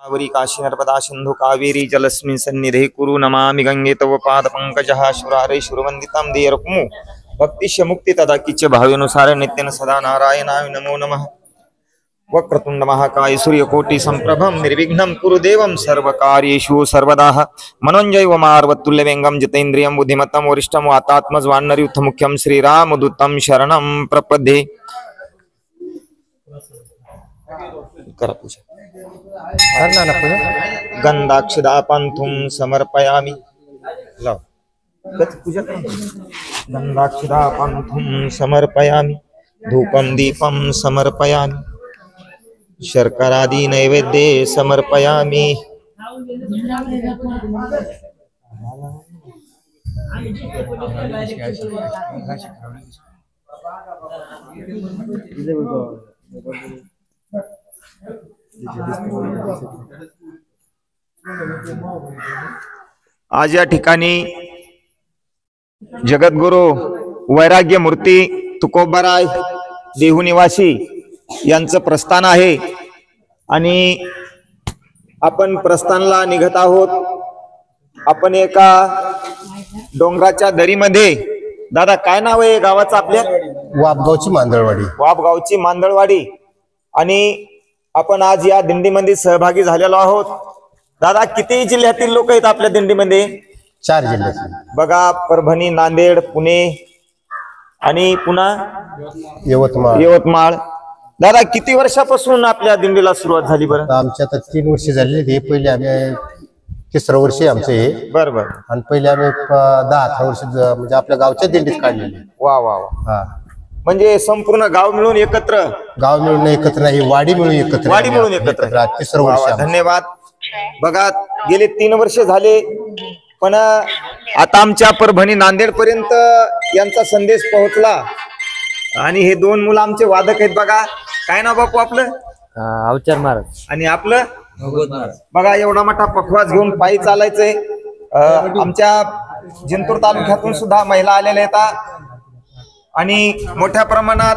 वरी काशी नर्मदा सिंधु कावेरी जलस्मिन् सन्निधे कुरु नमामि गंगे तव पाद पंकजः शुरारे शुरवंदितं देयरकुमु भक्तिश्य मुक्ति तदा किच्च भावेनुसार नित्यन सदा नारायणाय नमो नमः। वक्रतुंड महाकाय सूर्यकोटि संप्रभं निर्विघ्नं कुरु देवं सर्वकार्येषु सर्वदा मनोञ्जय मार्वतुल्यवेंगं जितेन्द्रियं बुद्धिमत्तं वरिष्ठं वातात्मजवान्नरयुथ मुख्यं श्रीरामदूतं शरणं प्रपद्ये। करा पूजा। गंधाक्षदापंथुं समर्पयामि। लाव पूजा गंधाक्षदापंथुं समर्पयामि धूपं दीपं समर्पयामि शर्करादि नैवेद्ये समर्पयामि। आज या ठिकाणी जगद्गुरु वैराग्य मूर्ती तुकोबाराय देहू निवासी यांचं प्रस्थान आहे आणि आपण प्रस्थानला निघत आहोत। आपण एका डोंगराच्या दरीमध्ये, दादा काय नाव आहे गावाचं आपल्या? वापगावची मांदळवाडी। वापगावची मांदळवाडी। आणि आपण आज या दिंडीमध्ये सहभागी झालेलो आहोत। दादा किती जिल्ह्यातील लोक आहेत आपल्या दिंडीमध्ये? 4 जिल्ह्यातील बघा, परभणी, नांदेड, पुणे आणि पुन्हा यवतमाळ। दादा किती वर्षापासून आपल्या दिंडीला सुरुवात झाली बरं? आमच्या आता 3 वर्ष झालेली हे। पहिले आम्ही 3रं वर्ष आमचं हे। बरोबर। आणि पहिले आम्ही 10-18 वर्ष म्हणजे आपल्या गावच्या दिंडीत काढलेली। वा वा वा। हा, म्हणजे संपूर्ण गाव मिळून एकत्र? गाव मिळून एकत्र नाही, वाडी मिळून एकत्र। वाडी मिळून एकत्र। 3रं वर्ष। धन्यवाद। बघा गेले 3 वर्ष झाले, पण आता आमच्या परभणी नांदेड पर्यंत यांचा संदेश पोहोचला। आणि हे 2 मुलं आमचे वादक आहेत। बघा काय नाव बापू आपलं? अवचार महाराज। आणि आपलं? भगवत महाराज। बघा एवढा मोठा पखवाज घेऊन पायी चालायचंय। आमच्या जिंतूर तालुक्यातून सुद्धा महिला आलेल्या आहेत आणि मोठ्या प्रमाणात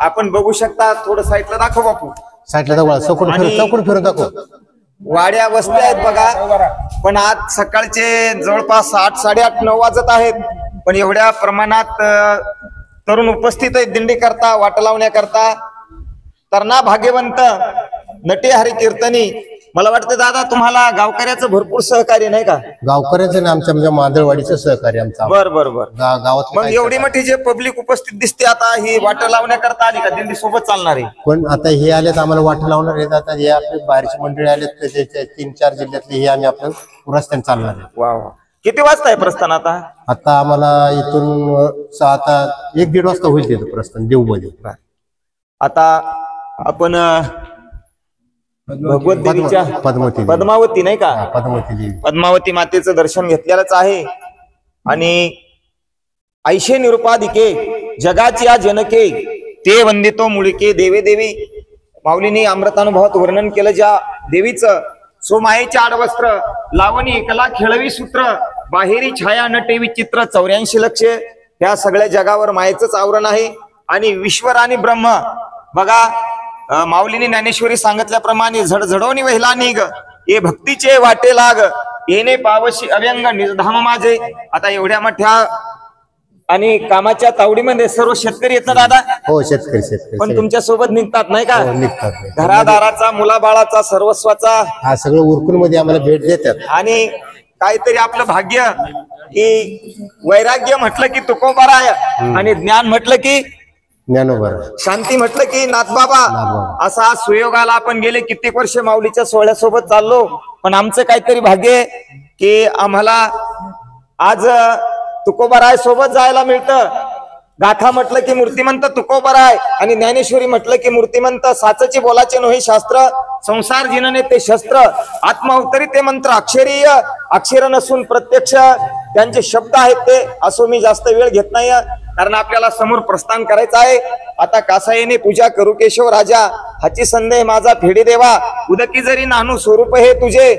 आपण बघू शकता। थोडं साईडला दाखव बापू। साईडला चौकून फिरून दाखव। वाड्या वस्त्या आहेत बघा, पण आज सकाळचे जवळपास 8-8:30-9 वाजत आहेत, पण एवढ्या प्रमाणात तरुण उपस्थित आहेत दिंडी करता, वाट लावण्याकरता। तरणा भाग्यवंत नटे हरी कीर्तनी। मला वाटतं दादा तुम्हाला गावकऱ्याचं भरपूर सहकार्य नाही का? गावकऱ्याचं आमच्या म्हणजे मांदळवाडीचं सहकार्य आमचं। बर गावात मग एवढी मोठी जे पब्लिक उपस्थित दिसते, आता ही वाट लावण्याकरता आली का? दिंडी सोबत चालणार आहे? पण आता हे आलेत आम्हाला वाट लावणार आहेत। आता हे आपले बाहेरची मंडळी आलेत 3-4 जिल्ह्यातले, हे आम्ही आपलं रस्त्याने चालणार आहे। वा वा। किती वाजता आहे प्रस्थान आता? आता आम्हाला इथून आता 1-1.5 वाजता होईल तिथं प्रस्थान देऊमध्ये। आता आपण भगवत देवीच्या पद्मावती नाही का? पद्मावती मातेचं दर्शन घेतलेलंच आहे। आणि ऐशे निरुपाधिके जगाची या जनके ते वंदितो मुळिके देवे देवी। माऊलीने अमृतानुभवात वर्णन केलं ज्या देवीचं। सोमायेचे आडवस्त्र लावणी एकला खेळवी सूत्र बाहेरी छाया नटे विचित्र 84 लक्ष ह्या सगळ्या जगावर मायेचंच आवरण आहे। आणि विश्वर आणि ब्रह्म बघा, माऊलीने ज्ञानेश्वरी सांगितल्याप्रमाणे झडझडवणी वहिला निघ ये भक्तीचे वाटे लाग येणे पावशी अव्यंग निर्धाम माझे। आता एवढ्या मोठ्या आणि कामाच्या तावडीमध्ये सर्व शेतकरी येतात दादा? हो, शेतकरी पण तुमच्या सोबत निघतात नाही का? निघतात। घरादाराचा, मुलाबाळाचा, सर्वस्वाचा हा सगळं उरकून मध्ये आम्हाला भेट देतात। आणि काहीतरी आपलं भाग्य की वैराग्य म्हटलं की तुकोबाराय आणि ज्ञान म्हटलं की ज्ञानोबा, शांती म्हटलं की नाथबाबा। असा सुयोगाला आपण गेले कित्येक वर्ष माऊलीच्या सोहळ्यासोबत चाललो, पण आमचं काहीतरी भाग्य की आम्हाला आज तुकोबाराय सोबत जायला मिळतं। गाथा म्हटलं की मूर्तिमंत तुकोबाराय आणि ज्ञानेश्वरी म्हटलं की मूर्तिमंत साचची बोलाचे नोही शास्त्र संसार जिनने ते शस्त्र आत्मावतरी ते मंत्र अक्षरीय अक्षर नसून प्रत्यक्ष त्यांचे शब्द आहेत ते। असो मी जास्त वेळ घेत नाही कारण आपल्याला समोर प्रस्थान करायचं आहे। आता कासाईने पूजा करू केशव राजा हाची संदेह माझा फेडी देवा उदकी जरी नानू स्वरूप हे तुझे।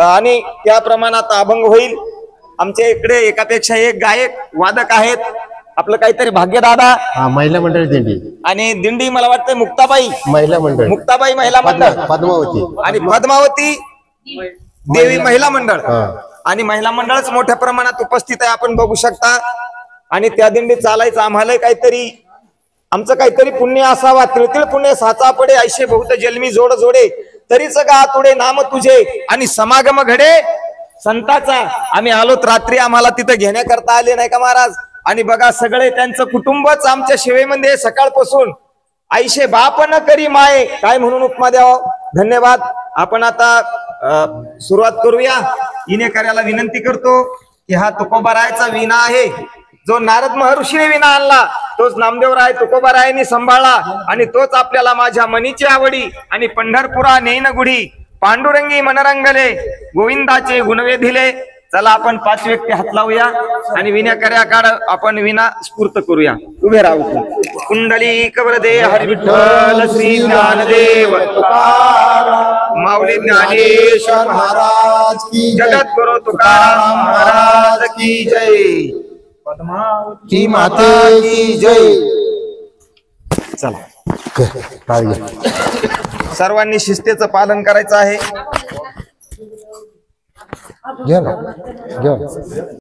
आणि त्या प्रमाणात अभंग होईल। आमच्या इकडे एकापेक्षा एक गायक वादक आहेत आपलं काहीतरी भाग्यदादा हा महिला मंडळ दिंडी आणि दिंडी मला वाटतं मुक्ताबाई महिला मंडळ मुक्ताबाई महिला मंडळ पद्मावती आणि पद्मावती देवी महिला मंडळ हा आणि महिला मंडळच मोठ्या प्रमाणात उपस्थित आहे आपण बघू शकता. आणि त्या दिंडीत चालायचं आम्हाला काहीतरी आमचं काहीतरी पुण्य असावा. तिळतिळ पुण्य साचा पडे ऐशे बहुत जन्मी जोड जोडे तरीच गा तुडे नाम तुझे आणि समागम घडे संताचा. आम्ही आलोत रात्री आम्हाला तिथं घेण्याकरता आले नाही का महाराज. आणि बघा सगळे त्यांचं कुटुंबच आमच्या सेवेमध्ये सकाळपासून आईशे बाप न करी माये काय म्हणून उपमा द्यावं. धन्यवाद. आपण आता सुरुवात करूया. इनेकऱ्याला विनंती करतो की हा तुकोबारायचा विना आहे जो नारद महर्षीने विना आणला तोच नामदेवराय तुकोबारायांनी सांभाळला आणि तोच आपल्याला माझ्या मनीची आवडी आणि पंढरपुरा नेन गुढी पांडुरंगी मनरंगले गोविंदाचे गुणवेधिले. चला आपण 5 व्यक्ती हात लावूया आणि विनाकर्याकाळ आपण विना स्फूर्त करूया. उभे राहू. कुंडली कवरदे हरी विठ्ठल श्री ज्ञानदेव माऊली ज्ञानेश्वर महाराज की जगद्गुरु तुकाराम महाराज की जय. की माते की जय. चला सर्वांनी शिस्तीचं पालन करायचं आहे. घ्या ना घ्या.